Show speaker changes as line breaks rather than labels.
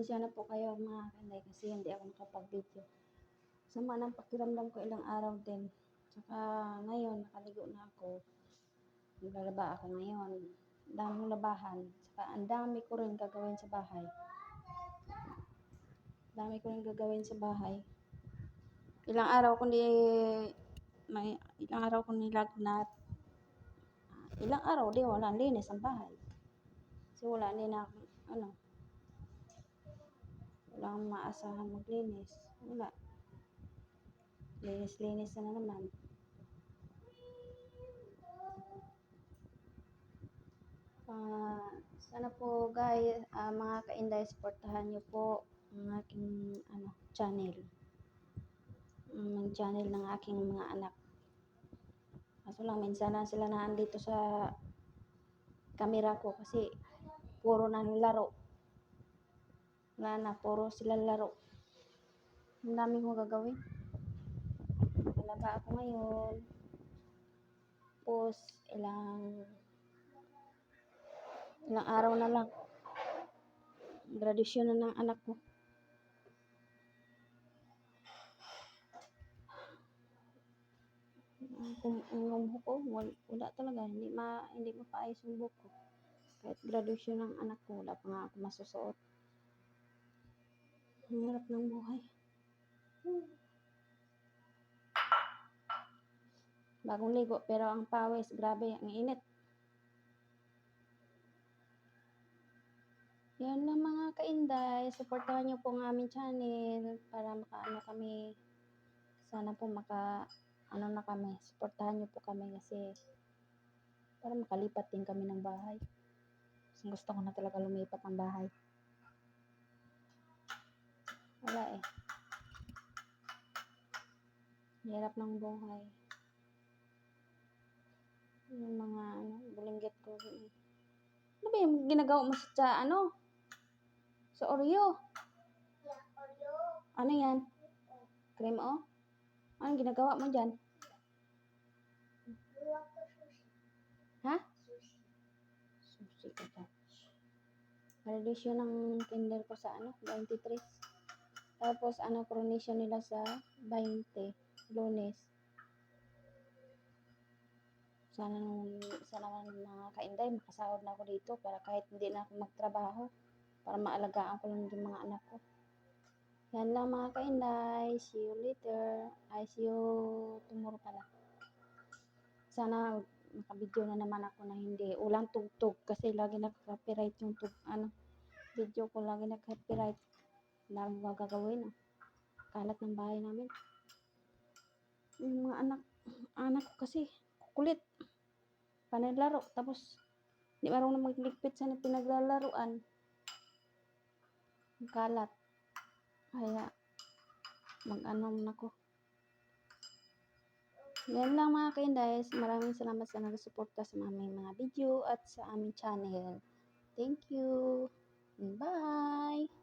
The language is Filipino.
Pasensya na po kayo mga kanday kasi hindi ako nakapag-video. Sama ng pakiramdam ko ilang araw din. Tsaka ngayon, nakaligo na ako. Naglalaba ako ngayon. Daming labahan. Tsaka ang dami ko rin gagawin sa bahay. Ilang araw ko nilagnat. Ilang araw di wala linis ang bahay. Kasi wala din na walang maasahan maglinis. Wala. Linis na naman. Sana po guys, mga ka-Inday, supportahan niyo po ang aking channel. Ang channel ng aking mga anak. Kaso lang minsan na sila naandito sa camera ko kasi puro na laro. Wala na, puro sila laro. Ang dami kong gagawin. Talaga ako ngayon. Tapos ilang araw na lang. Graduation na ng anak ko. Ang buhok ko, wala talaga. Hindi mapaayos yung buhok ko. Kahit graduation ng anak ko, wala pa nga ako masusuot. Ang hirap ng buhay. Bagong ligo, pero ang pawis, grabe, ang init. Yan lang mga ka-Inday. Supportahan niyo po ang aming channel para makaano kami. Sana po na kami. Supportahan niyo po kami kasi para makalipat din kami ng bahay. Kasi gusto ko na talaga lumipat ng bahay. Wala eh. Hirap ng buhay. Yung mga bulinggit ko. Ano ba yung ginagawa mo sa sa Oreo? Oreo. Ano yan? Cream o? Anong ginagawa mo dyan? Ha? Sushi ka dyan. Graduation ng kinder ko sa 23. Tapos coronation nila sa 20, Lunes. Sana mga ka-Inday, makasahod na ako dito para kahit hindi na ako magtrabaho para maalagaan ko lang yung mga anak ko. Yan lang mga ka-Inday. See you later. See you tomorrow pala. Sana makabidyo na naman ako na hindi. Ulang tugtog kasi lagi nag-copyright yung video ko. Lagi nag-copyright. Lagi gagawin. Kalat ng bahay namin. Yung mga anak ko kasi kulit. Panaglaro. Tapos hindi marunong magligpit sa pinaglalaruan. Kalat. Kaya na ko. Yan lang mga ka-Inday. Maraming salamat sa nagsuporta sa aming mga video at sa aming channel. Thank you. Bye!